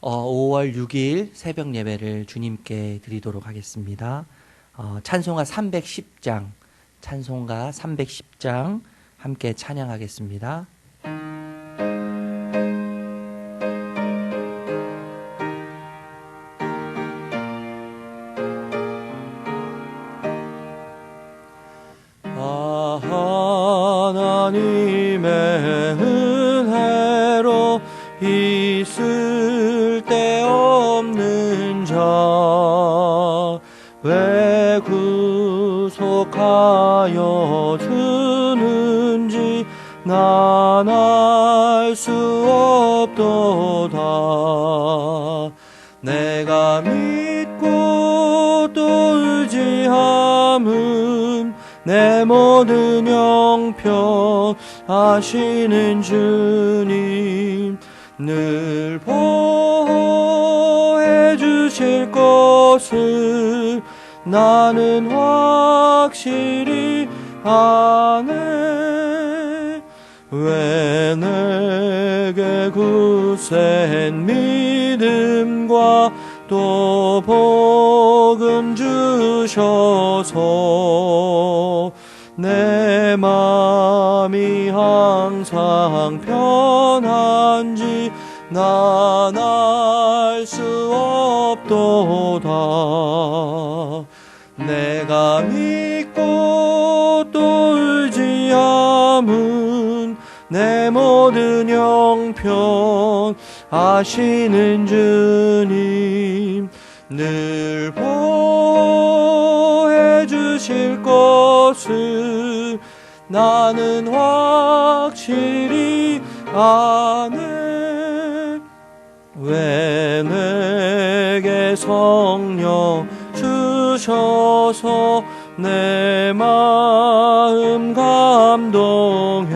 5월 6일 새벽 예배를 주님께 드리도록 하겠습니다. 찬송가 310장, 찬송가 310장 함께 찬양하겠습니다. 하나님의 은혜로 있을 데 없는 자 왜 구속하여 주는지 난 알 수 없도다. 내가 믿고 또 의지함은 내 모든 형편 아시는 주님 늘 보호해 주실 것을 나는 확실히 아네. 왜 내게 굳센 믿음과 또 복음 주셔서 내 맘이 항상 편한지 난 알 수 없도다. 내가 믿고 또 의지함은 내 모든 형편 아시는 주님 늘 보호해 주실 것을 나는 확실히 아네. 왜 내게 성령 주셔서 내 마음 감동해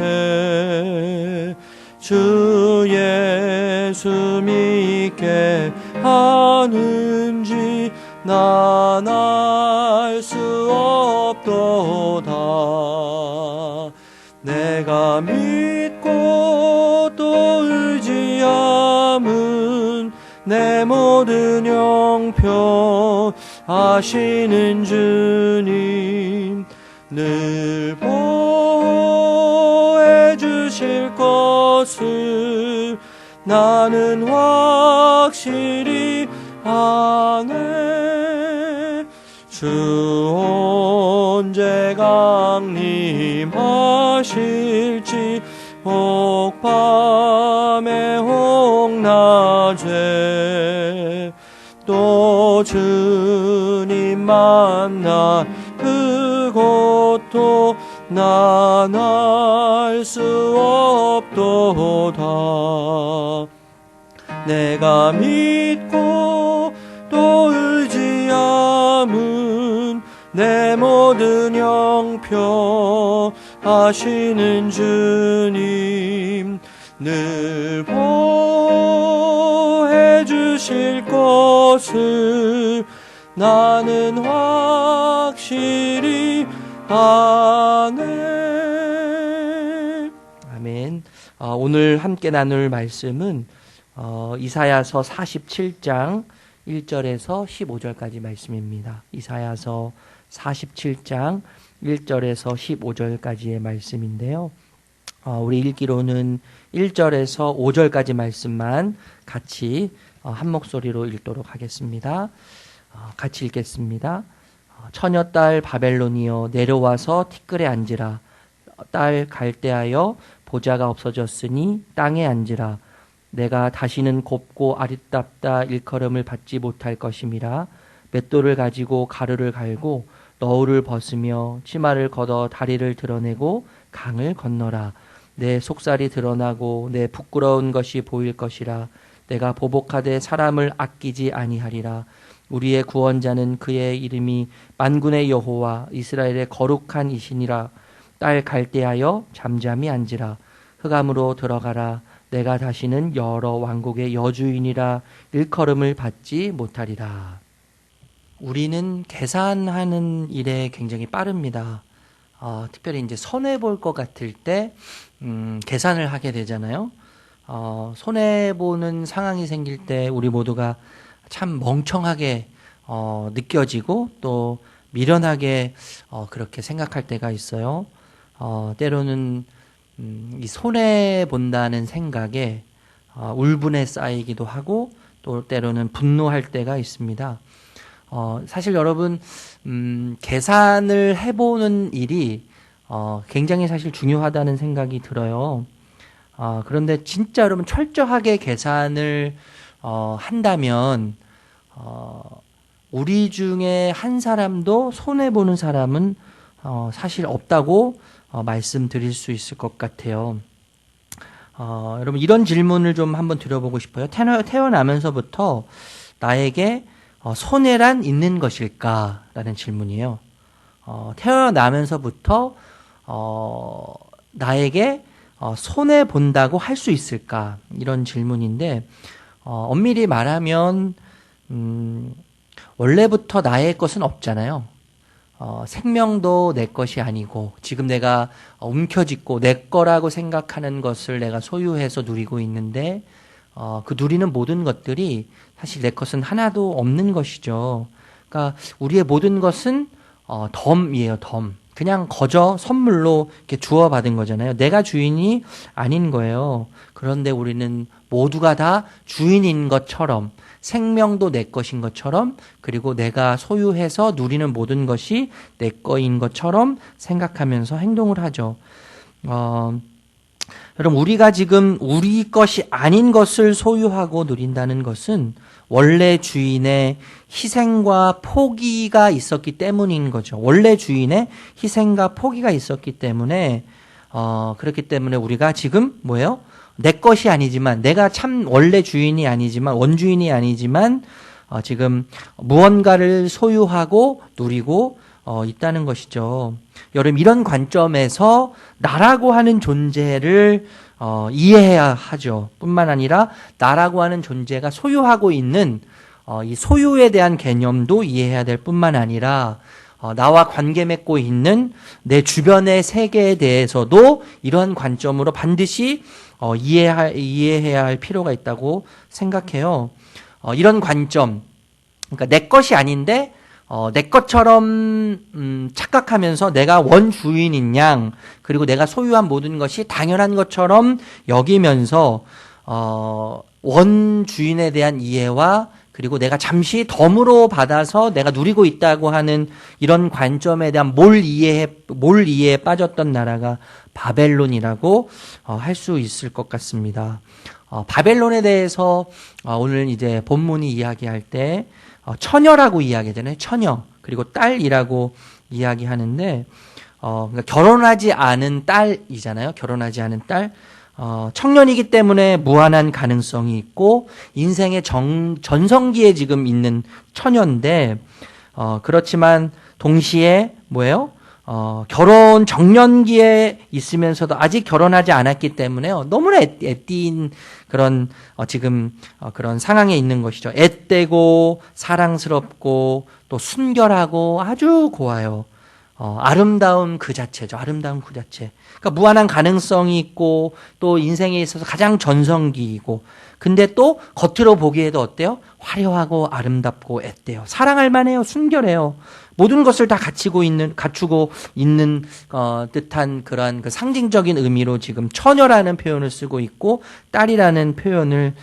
주 예수 믿게 하는지 난 알 수 없도다. 내가 믿고 또 의지함은 내 모든 형편 아시는 주님 늘 보호해 주실 것을 나는 확실히 아네. 주 언제 강림하실지 혹밤에 혹낮에 또 주님 만날 그것도 난 알 수 없도다. 내가 믿고 또 의지함은 내 모든 형편 아시는 주님 늘 보호해 주실 것을 나는 확실히 아네. 아멘. 오늘 함께 나눌 말씀은 이사야서 47장 1절에서 15절까지 말씀입니다. 이사야서 47장 1절에서 15절까지의 말씀인데요. 우리 읽기로는 1절에서 5절까지 말씀만 같이 한 목소리로 읽도록 하겠습니다. 같이 읽겠습니다. 처녀딸 바벨론이여 내려와서 티끌에 앉으라. 딸 갈대하여 보좌가 없어졌으니 땅에 앉으라. 내가 다시는 곱고 아리답다 일컬음을 받지 못할 것임이라. 맷돌을 가지고 가루를 갈고 너울을 벗으며 치마를 걷어 다리를 드러내고 강을 건너라. 내 속살이 드러나고 내 부끄러운 것이 보일 것이라. 내가 보복하되 사람을 아끼지 아니하리라. 우리의 구원자는 그의 이름이 만군의 여호와 이스라엘의 거룩한 이시니라. 딸 갈대하여 잠잠히 앉으라. 흑암으로 들어가라. 내가 다시는 여러 왕국의 여주인이라 일컬음을 받지 못하리라. 우리는 계산하는 일에 굉장히 빠릅니다. 특별히 이제 손해 볼 것 같을 때 계산을 하게 되잖아요. 손해보는 상황이 생길 때 우리 모두가 참 멍청하게 느껴지고 또 미련하게 그렇게 생각할 때가 있어요. 때로는 이 손해본다는 생각에 울분에 쌓이기도 하고 또 때로는 분노할 때가 있습니다. 사실 여러분 계산을 해보는 일이 굉장히 사실 중요하다는 생각이 들어요. 그런데 진짜 여러분 철저하게 계산을 한다면 우리 중에 한 사람도 손해보는 사람은 사실 없다고 말씀드릴 수 있을 것 같아요. 여러분 이런 질문을 좀 한번 드려보고 싶어요. 태어나면서부터 나에게 손해란 있는 것일까? 라는 질문이에요. 태어나면서부터 나에게 손해본다고 할 수 있을까? 이런 질문인데 엄밀히 말하면 원래부터 나의 것은 없잖아요. 생명도 내 것이 아니고 지금 내가 움켜쥐고 내 거라고 생각하는 것을 내가 소유해서 누리고 있는데 그 누리는 모든 것들이 사실 내 것은 하나도 없는 것이죠. 그러니까 우리의 모든 것은 덤이에요, 덤. 그냥 거저 선물로 이렇게 주어받은 거잖아요. 내가 주인이 아닌 거예요. 그런데 우리는 모두가 다 주인인 것처럼 생명도 내 것인 것처럼 그리고 내가 소유해서 누리는 모든 것이 내 거인 것처럼 생각하면서 행동을 하죠. 여러분 우리가 지금 우리 것이 아닌 것을 소유하고 누린다는 것은 원래 주인의 희생과 포기가 있었기 때문인 거죠. 원래 주인의 희생과 포기가 있었기 때문에 그렇기 때문에 우리가 지금 뭐예요? 내 것이 아니지만 내가 참 원래 주인이 아니지만 원주인이 아니지만 지금 무언가를 소유하고 누리고 있다는 것이죠. 여러분 이런 관점에서 나라고 하는 존재를 이해해야 하죠. 뿐만 아니라 나라고 하는 존재가 소유하고 있는 이 소유에 대한 개념도 이해해야 될 뿐만 아니라 나와 관계 맺고 있는 내 주변의 세계에 대해서도 이런 관점으로 반드시 이해해야 할 필요가 있다고 생각해요. 이런 관점, 그러니까 내 것이 아닌데 내 것처럼 착각하면서 내가 원주인인 양 그리고 내가 소유한 모든 것이 당연한 것처럼 여기면서 원주인에 대한 이해와 그리고 내가 잠시 덤으로 받아서 내가 누리고 있다고 하는 이런 관점에 대한 몰 이해에 빠졌던 나라가 바벨론이라고 할 수 있을 것 같습니다. 바벨론에 대해서 오늘 이제 본문이 이야기할 때 처녀라고 이야기하잖아요. 처녀 그리고 딸이라고 이야기하는데 그러니까 결혼하지 않은 딸이잖아요. 결혼하지 않은 딸. 청년이기 때문에 무한한 가능성이 있고 인생의 전성기에 지금 있는 처녀인데 그렇지만 동시에 뭐예요? 결혼 정년기에 있으면서도 아직 결혼하지 않았기 때문에 너무나 애띠인 그런 지금 그런 상황에 있는 것이죠. 앳되고 사랑스럽고 또 순결하고 아주 고와요. 아름다움 그 자체죠. 아름다움 그 자체. 그러니까 무한한 가능성이 있고 또 인생에 있어서 가장 전성기이고 근데 또 겉으로 보기에도 어때요? 화려하고 아름답고 앳돼요. 사랑할 만해요. 순결해요. 모든 것을 다 갖추고 있는 듯한 그러한 그 상징적인 의미로 지금 처녀라는 표현을 쓰고 있고 딸이라는 표현을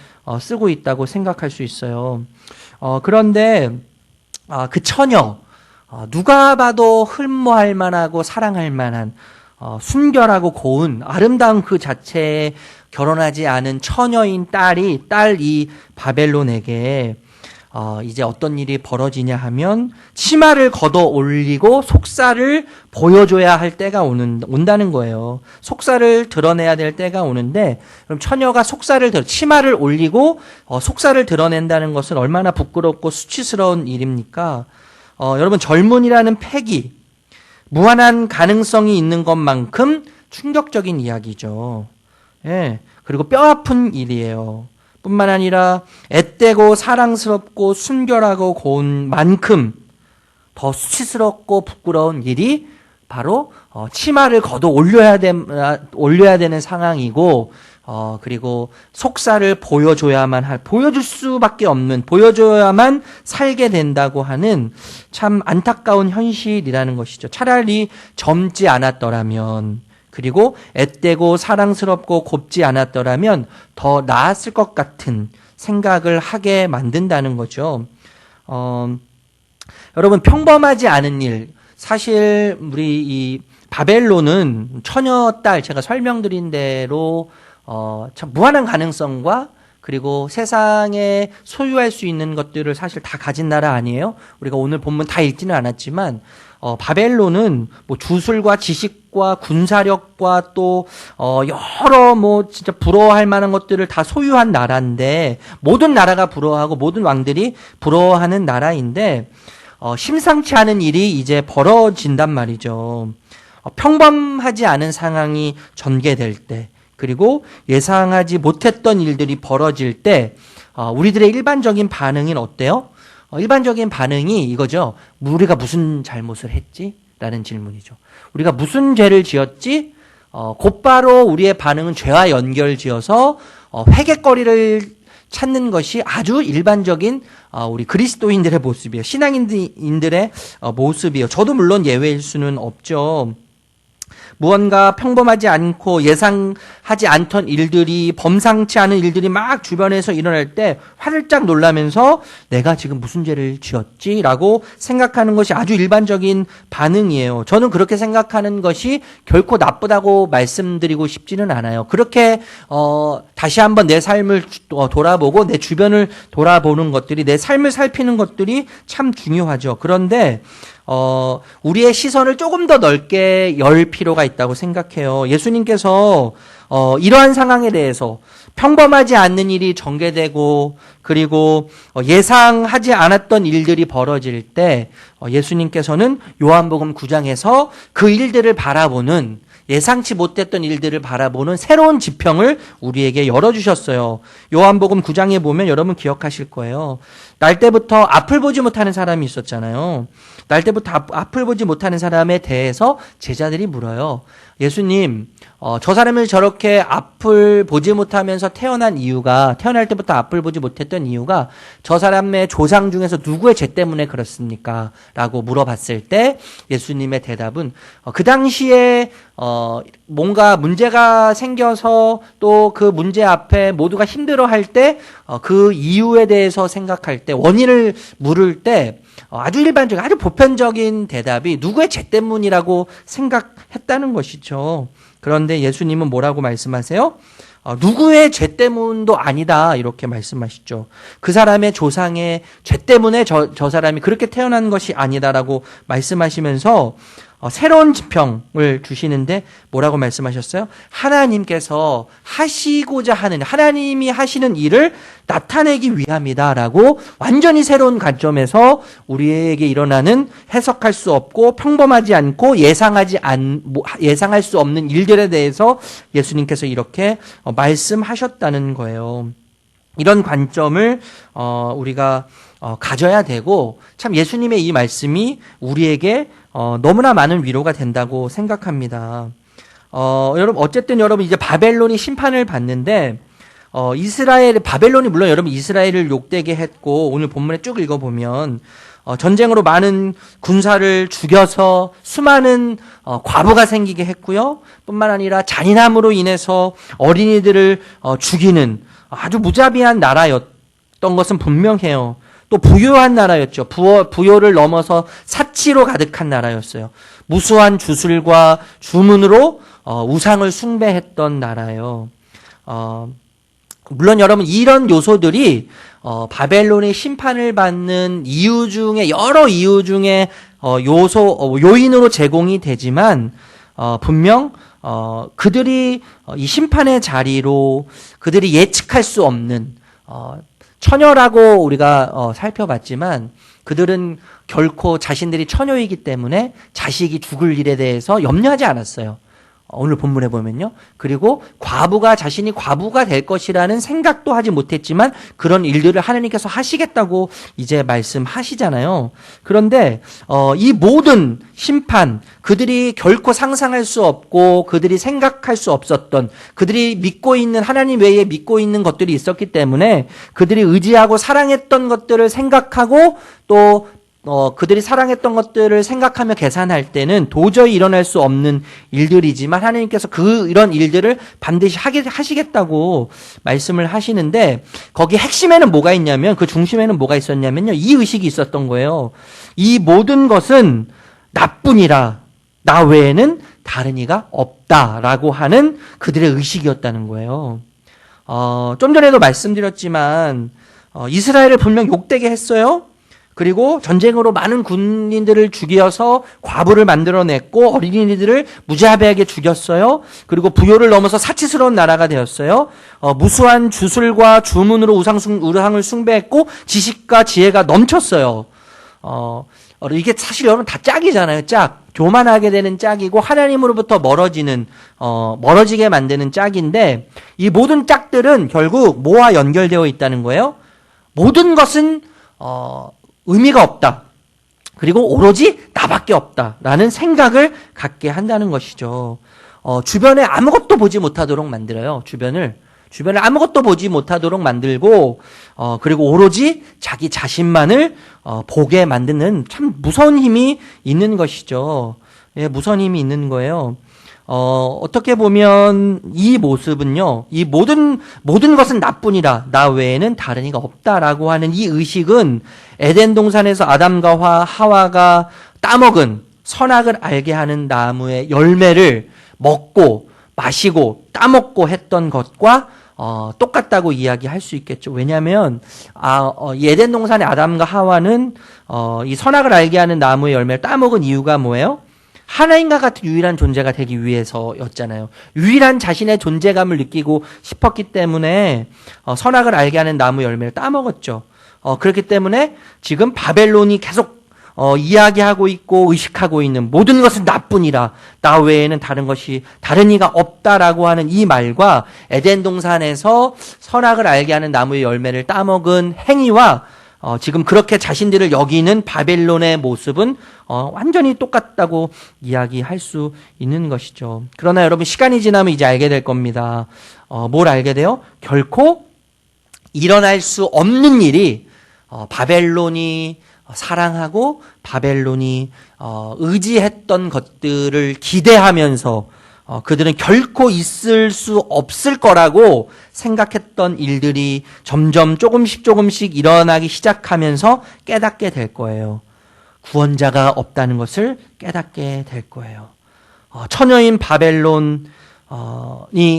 쓰고 있다고 생각할 수 있어요. 그런데 그 처녀 누가 봐도 흠모할 만하고 사랑할 만한 순결하고 고운 아름다운 그 자체에 결혼하지 않은 처녀인 딸 이 바벨론에게 이제 어떤 일이 벌어지냐 하면 치마를 걷어 올리고 속살을 보여줘야 할 때가 온다는 거예요. 속살을 드러내야 될 때가 오는데 그럼 처녀가 치마를 올리고 속살을 드러낸다는 것은 얼마나 부끄럽고 수치스러운 일입니까? 여러분 젊은이라는 패기 무한한 가능성이 있는 것만큼 충격적인 이야기죠. 예. 그리고 뼈아픈 일이에요. 뿐만 아니라 앳되고 사랑스럽고 순결하고 고운 만큼 더 수치스럽고 부끄러운 일이 바로 치마를 걷어 올려야 되는 상황이고 그리고 속살을 보여줄 수밖에 없는, 보여줘야만 살게 된다고 하는 참 안타까운 현실이라는 것이죠. 차라리 젊지 않았더라면, 그리고 앳되고 사랑스럽고 곱지 않았더라면 더 나았을 것 같은 생각을 하게 만든다는 거죠. 여러분, 평범하지 않은 일, 사실 우리 이 바벨론은 처녀딸, 제가 설명드린 대로 참 무한한 가능성과 그리고 세상에 소유할 수 있는 것들을 사실 다 가진 나라 아니에요? 우리가 오늘 본문 다 읽지는 않았지만 바벨론은 뭐 주술과 지식과 군사력과 또 여러 뭐 진짜 부러워할 만한 것들을 다 소유한 나라인데, 모든 나라가 부러워하고 모든 왕들이 부러워하는 나라인데 심상치 않은 일이 이제 벌어진단 말이죠. 평범하지 않은 상황이 전개될 때, 그리고 예상하지 못했던 일들이 벌어질 때 우리들의 일반적인 반응은 어때요? 일반적인 반응이 이거죠. 우리가 무슨 잘못을 했지? 라는 질문이죠. 우리가 무슨 죄를 지었지? 곧바로 우리의 반응은 죄와 연결지어서 회개거리를 찾는 것이 아주 일반적인 우리 그리스도인들의 모습이에요. 신앙인들의 모습이에요. 저도 물론 예외일 수는 없죠. 무언가 평범하지 않고 예상하지 않던 일들이, 범상치 않은 일들이 막 주변에서 일어날 때 화들짝 놀라면서 내가 지금 무슨 죄를 지었지라고 생각하는 것이 아주 일반적인 반응이에요. 저는 그렇게 생각하는 것이 결코 나쁘다고 말씀드리고 싶지는 않아요. 그렇게 다시 한번 내 삶을 돌아보고 내 주변을 돌아보는 것들이, 내 삶을 살피는 것들이 참 중요하죠. 그런데 우리의 시선을 조금 더 넓게 열 필요가 있다고 생각해요. 예수님께서 이러한 상황에 대해서, 평범하지 않는 일이 전개되고 그리고 예상하지 않았던 일들이 벌어질 때 예수님께서는 요한복음 9장에서 그 일들을 바라보는, 예상치 못했던 일들을 바라보는 새로운 지평을 우리에게 열어주셨어요. 요한복음 9장에 보면 여러분 기억하실 거예요. 날 때부터 앞을 보지 못하는 사람이 있었잖아요. 날 때부터 앞을 보지 못하는 사람에 대해서 제자들이 물어요. 예수님, 저 사람을 저렇게 앞을 보지 못하면서 태어날 때부터 앞을 보지 못했던 이유가 저 사람의 조상 중에서 누구의 죄 때문에 그렇습니까? 라고 물어봤을 때 예수님의 대답은 그 당시에 뭔가 문제가 생겨서 또 그 문제 앞에 모두가 힘들어할 때 그 이유에 대해서 생각할 때, 원인을 물을 때 아주 일반적인, 아주 보편적인 대답이 누구의 죄 때문이라고 생각했다는 것이죠. 그런데 예수님은 뭐라고 말씀하세요? 누구의 죄 때문도 아니다, 이렇게 말씀하시죠. 그 사람의 조상의 죄 때문에 저 사람이 그렇게 태어난 것이 아니다라고 말씀하시면서 새로운 지평을 주시는데 뭐라고 말씀하셨어요? 하나님께서 하시고자 하는, 하나님이 하시는 일을 나타내기 위함이다라고 완전히 새로운 관점에서 우리에게 일어나는 해석할 수 없고 평범하지 않고 예상할 수 없는 일들에 대해서 예수님께서 이렇게 말씀하셨다는 거예요. 이런 관점을 우리가 가져야 되고, 참 예수님의 이 말씀이 우리에게 너무나 많은 위로가 된다고 생각합니다. 어쨌든 여러분 이제 바벨론이 심판을 받는데, 바벨론이 물론 여러분 이스라엘을 욕되게 했고, 오늘 본문에 쭉 읽어보면 전쟁으로 많은 군사를 죽여서 수많은 과부가 생기게 했고요. 뿐만 아니라 잔인함으로 인해서 어린이들을 죽이는 아주 무자비한 나라였던 것은 분명해요. 또 부유한 나라였죠. 부요를 넘어서 사치로 가득한 나라였어요. 무수한 주술과 주문으로 우상을 숭배했던 나라예요. 물론 여러분 이런 요소들이 바벨론의 심판을 받는 여러 이유 중에 요인으로 제공이 되지만 분명 그들이 이 심판의 자리로 그들이 예측할 수 없는, 처녀라고 우리가 살펴봤지만 그들은 결코 자신들이 처녀이기 때문에 자식이 죽을 일에 대해서 염려하지 않았어요. 오늘 본문에 보면요. 그리고 과부가 자신이 과부가 될 것이라는 생각도 하지 못했지만 그런 일들을 하나님께서 하시겠다고 이제 말씀하시잖아요. 그런데 이 모든 심판, 그들이 결코 상상할 수 없고 그들이 생각할 수 없었던, 그들이 믿고 있는 하나님 외에 믿고 있는 것들이 있었기 때문에 그들이 의지하고 사랑했던 것들을 생각하고 또 그들이 사랑했던 것들을 생각하며 계산할 때는 도저히 일어날 수 없는 일들이지만 하나님께서 이런 일들을 반드시 하시겠다고 말씀을 하시는데, 거기 핵심에는 뭐가 있냐면, 그 중심에는 뭐가 있었냐면요, 이 의식이 있었던 거예요. 이 모든 것은 나뿐이라 나 외에는 다른 이가 없다라고 하는 그들의 의식이었다는 거예요. 좀 전에도 말씀드렸지만 이스라엘을 분명 욕되게 했어요. 그리고 전쟁으로 많은 군인들을 죽여서 과부를 만들어냈고 어린이들을 무자비하게 죽였어요. 그리고 부요를 넘어서 사치스러운 나라가 되었어요. 무수한 주술과 주문으로 우상을 숭배했고 지식과 지혜가 넘쳤어요. 이게 사실 여러분 다 짝이잖아요. 짝. 교만하게 되는 짝이고 하나님으로부터 멀어지게 만드는 짝인데, 이 모든 짝들은 결국 뭐와 연결되어 있다는 거예요? 모든 것은 의미가 없다. 그리고 오로지 나밖에 없다라는 생각을 갖게 한다는 것이죠. 주변에 아무것도 보지 못하도록 만들어요. 주변을 아무것도 보지 못하도록 만들고, 그리고 오로지 자기 자신만을 보게 만드는 참 무서운 힘이 있는 것이죠. 예, 무서운 힘이 있는 거예요. 어떻게 보면 이 모습은요, 이 모든 것은 나뿐이라 나 외에는 다른 이가 없다라고 하는 이 의식은 에덴 동산에서 아담과 하와가 따먹은 선악을 알게 하는 나무의 열매를 먹고 마시고 따먹고 했던 것과 똑같다고 이야기할 수 있겠죠. 왜냐하면 에덴 동산의 아담과 하와는 이 선악을 알게 하는 나무의 열매를 따먹은 이유가 뭐예요? 하나님과 같은 유일한 존재가 되기 위해서였잖아요. 유일한 자신의 존재감을 느끼고 싶었기 때문에 선악을 알게 하는 나무 열매를 따먹었죠. 그렇기 때문에 지금 바벨론이 계속 이야기하고 있고 의식하고 있는 모든 것은 나뿐이라 나 외에는 다른 이가 없다라고 하는 이 말과 에덴 동산에서 선악을 알게 하는 나무의 열매를 따먹은 행위와 지금 그렇게 자신들을 여기는 바벨론의 모습은 완전히 똑같다고 이야기할 수 있는 것이죠. 그러나 여러분, 시간이 지나면 이제 알게 될 겁니다. 뭘 알게 돼요? 결코 일어날 수 없는 일이 바벨론이 사랑하고 바벨론이 의지했던 것들을 기대하면서 그들은 결코 있을 수 없을 거라고 생각했던 일들이 점점 조금씩 일어나기 시작하면서 깨닫게 될 거예요. 구원자가 없다는 것을 깨닫게 될 거예요. 처녀인 바벨론이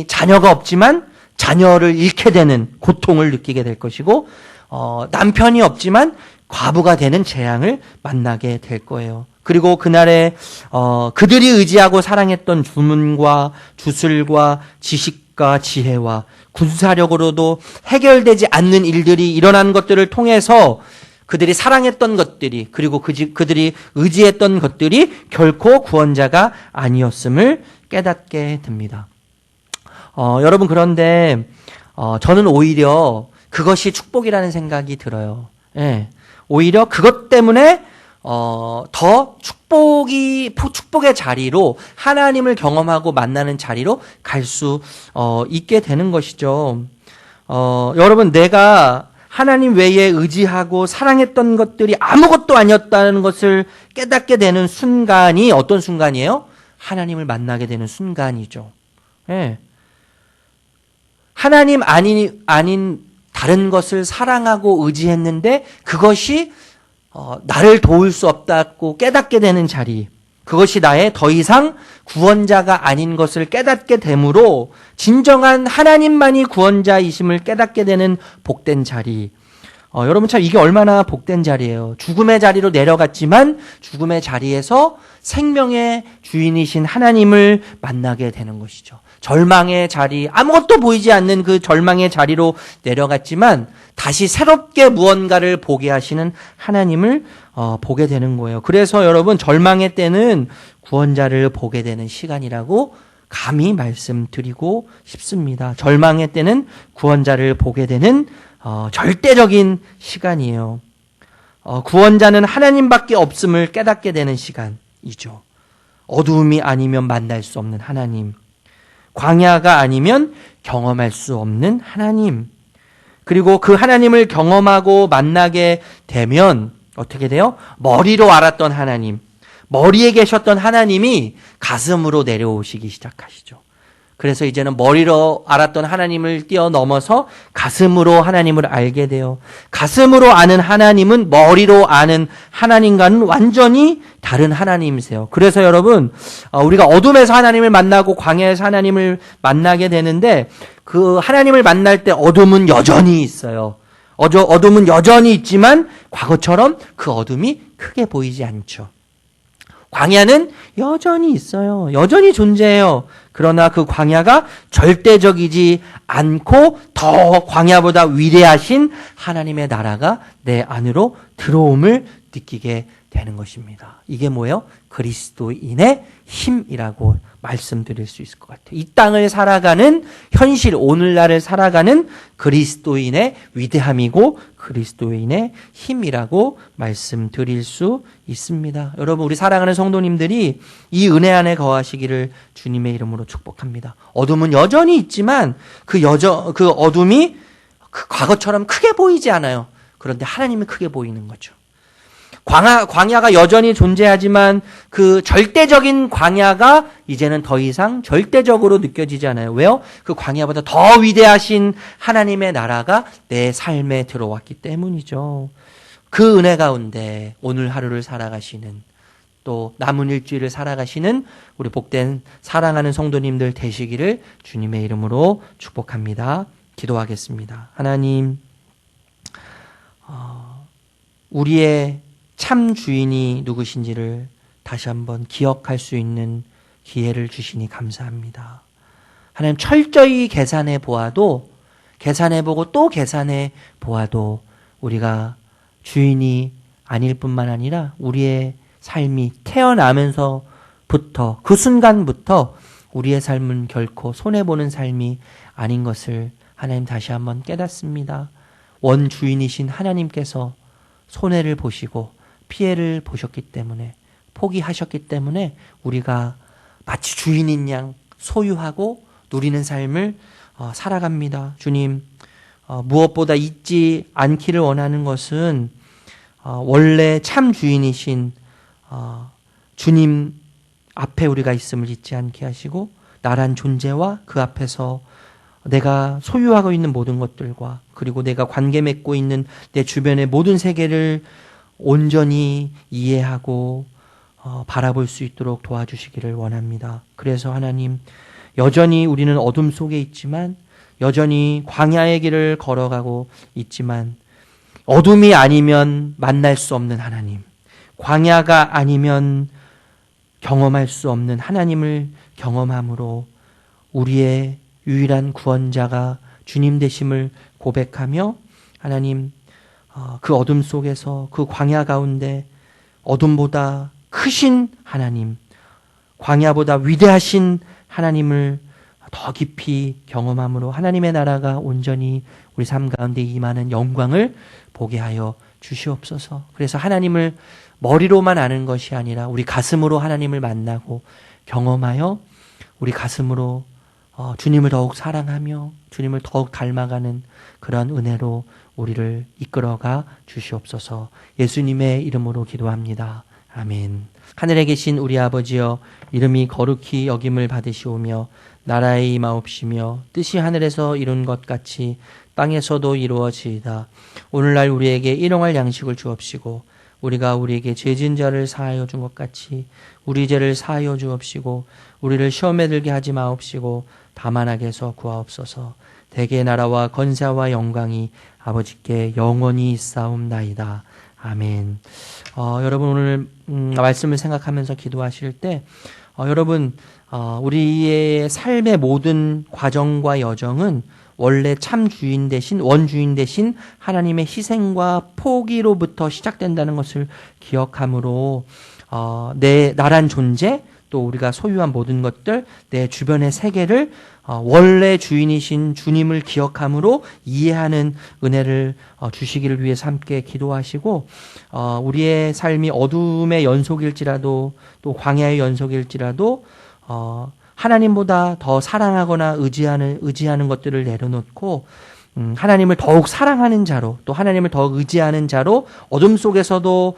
자녀가 없지만 자녀를 잃게 되는 고통을 느끼게 될 것이고, 남편이 없지만 과부가 되는 재앙을 만나게 될 거예요. 그리고 그날에 그들이 의지하고 사랑했던 주문과 주술과 지식과 지혜와 군사력으로도 해결되지 않는 일들이 일어난 것들을 통해서 그들이 사랑했던 것들이, 그리고 그들이 의지했던 것들이 결코 구원자가 아니었음을 깨닫게 됩니다. 여러분, 그런데 저는 오히려 그것이 축복이라는 생각이 들어요. 예. 오히려 그것 때문에 더 축복의 자리로, 하나님을 경험하고 만나는 자리로 갈 수 있게 되는 것이죠. 여러분, 내가 하나님 외에 의지하고 사랑했던 것들이 아무것도 아니었다는 것을 깨닫게 되는 순간이 어떤 순간이에요? 하나님을 만나게 되는 순간이죠. 예. 하나님 아닌 다른 것을 사랑하고 의지했는데 그것이 나를 도울 수 없다고 깨닫게 되는 자리, 그것이 나의 더 이상 구원자가 아닌 것을 깨닫게 되므로 진정한 하나님만이 구원자이심을 깨닫게 되는 복된 자리. 여러분, 참 이게 얼마나 복된 자리예요. 죽음의 자리로 내려갔지만 죽음의 자리에서 생명의 주인이신 하나님을 만나게 되는 것이죠. 절망의 자리, 아무것도 보이지 않는 그 절망의 자리로 내려갔지만 다시 새롭게 무언가를 보게 하시는 하나님을 보게 되는 거예요. 그래서 여러분, 절망의 때는 구원자를 보게 되는 시간이라고 감히 말씀드리고 싶습니다. 절망의 때는 구원자를 보게 되는 절대적인 시간이에요. 구원자는 하나님밖에 없음을 깨닫게 되는 시간이죠. 어두움이 아니면 만날 수 없는 하나님, 광야가 아니면 경험할 수 없는 하나님, 그리고 그 하나님을 경험하고 만나게 되면 어떻게 돼요? 머리로 알았던 하나님, 머리에 계셨던 하나님이 가슴으로 내려오시기 시작하시죠. 그래서 이제는 머리로 알았던 하나님을 뛰어넘어서 가슴으로 하나님을 알게 돼요. 가슴으로 아는 하나님은 머리로 아는 하나님과는 완전히 다른 하나님이세요. 그래서 여러분, 우리가 어둠에서 하나님을 만나고 광야에서 하나님을 만나게 되는데 그 하나님을 만날 때 어둠은 여전히 있어요. 어둠은 여전히 있지만 과거처럼 그 어둠이 크게 보이지 않죠. 광야는 여전히 있어요. 여전히 존재해요. 그러나 그 광야가 절대적이지 않고 더 광야보다 위대하신 하나님의 나라가 내 안으로 들어옴을 느끼게 되는 것입니다. 이게 뭐예요? 그리스도인의 힘이라고 말씀드릴 수 있을 것 같아요. 이 땅을 살아가는 현실, 오늘날을 살아가는 그리스도인의 위대함이고 그리스도인의 힘이라고 말씀드릴 수 있습니다. 여러분, 우리 사랑하는 성도님들이 이 은혜 안에 거하시기를 주님의 이름으로 축복합니다. 어둠은 여전히 있지만 그 어둠이 과거처럼 크게 보이지 않아요. 그런데 하나님이 크게 보이는 거죠. 광야가 여전히 존재하지만 그 절대적인 광야가 이제는 더 이상 절대적으로 느껴지지 않아요. 왜요? 그 광야보다 더 위대하신 하나님의 나라가 내 삶에 들어왔기 때문이죠. 그 은혜 가운데 오늘 하루를 살아가시는, 또 남은 일주일을 살아가시는 우리 복된 사랑하는 성도님들 되시기를 주님의 이름으로 축복합니다. 기도하겠습니다. 하나님, 우리의 참 주인이 누구신지를 다시 한번 기억할 수 있는 기회를 주시니 감사합니다. 하나님, 철저히 계산해 보아도, 계산해 보고 또 계산해 보아도 우리가 주인이 아닐 뿐만 아니라 우리의 삶이 태어나면서부터, 그 순간부터 우리의 삶은 결코 손해보는 삶이 아닌 것을 하나님 다시 한번 깨닫습니다. 원주인이신 하나님께서 손해를 보시고 피해를 보셨기 때문에, 포기하셨기 때문에 우리가 마치 주인인 양 소유하고 누리는 삶을 살아갑니다. 주님, 무엇보다 잊지 않기를 원하는 것은 원래 참 주인이신 주님 앞에 우리가 있음을 잊지 않게 하시고, 나란 존재와 그 앞에서 내가 소유하고 있는 모든 것들과, 그리고 내가 관계 맺고 있는 내 주변의 모든 세계를 온전히 이해하고 바라볼 수 있도록 도와주시기를 원합니다. 그래서 하나님, 여전히 우리는 어둠 속에 있지만, 여전히 광야의 길을 걸어가고 있지만, 어둠이 아니면 만날 수 없는 하나님, 광야가 아니면 경험할 수 없는 하나님을 경험함으로 우리의 유일한 구원자가 주님 되심을 고백하며, 하나님, 그 어둠 속에서, 그 광야 가운데 어둠보다 크신 하나님, 광야보다 위대하신 하나님을 더 깊이 경험함으로 하나님의 나라가 온전히 우리 삶 가운데 임하는 영광을 보게 하여 주시옵소서. 그래서 하나님을 머리로만 아는 것이 아니라 우리 가슴으로 하나님을 만나고 경험하여 우리 가슴으로 주님을 더욱 사랑하며 주님을 더욱 닮아가는 그런 은혜로 우리를 이끌어가 주시옵소서. 예수님의 이름으로 기도합니다. 아멘. 하늘에 계신 우리 아버지여, 이름이 거룩히 여김을 받으시오며 나라의 임하옵시며 뜻이 하늘에서 이룬 것 같이 땅에서도 이루어지이다. 오늘날 우리에게 일용할 양식을 주옵시고, 우리가 우리에게 죄 지은 자를 사하여 준 것 같이 우리 죄를 사하여 주옵시고, 우리를 시험에 들게 하지 마옵시고 다만 악에서 구하옵소서. 대개 나라와 권세와 영광이 아버지께 영원히 있사옵나이다. 아멘. 여러분, 오늘 말씀을 생각하면서 기도하실 때 여러분, 우리의 삶의 모든 과정과 여정은 원래 참 주인 대신, 원주인 대신 하나님의 희생과 포기로부터 시작된다는 것을 기억함으로 나란 존재, 또 우리가 소유한 모든 것들, 내 주변의 세계를 원래 주인이신 주님을 기억함으로 이해하는 은혜를 주시기를 위해서 함께 기도하시고, 우리의 삶이 어둠의 연속일지라도 또 광야의 연속일지라도 하나님보다 더 사랑하거나 의지하는 것들을 내려놓고 하나님을 더욱 사랑하는 자로, 또 하나님을 더 의지하는 자로 어둠 속에서도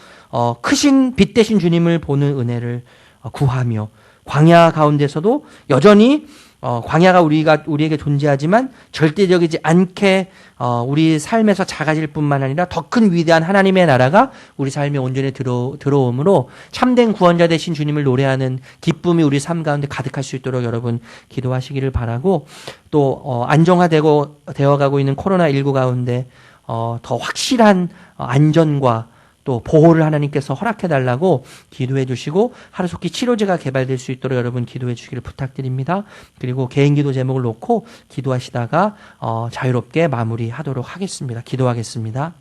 크신 빛 대신 주님을 보는 은혜를 구하며, 광야 가운데서도 여전히 광야가 우리에게 존재하지만 절대적이지 않게 우리 삶에서 작아질 뿐만 아니라 더 큰 위대한 하나님의 나라가 우리 삶에 온전히 들어오므로 참된 구원자 되신 주님을 노래하는 기쁨이 우리 삶 가운데 가득할 수 있도록 여러분 기도하시기를 바라고, 또 안정화되어가고 있는 코로나19 가운데 더 확실한 안전과 또 보호를 하나님께서 허락해달라고 기도해 주시고, 하루속히 치료제가 개발될 수 있도록 여러분 기도해 주시기를 부탁드립니다. 그리고 개인 기도 제목을 놓고 기도하시다가 자유롭게 마무리하도록 하겠습니다. 기도하겠습니다.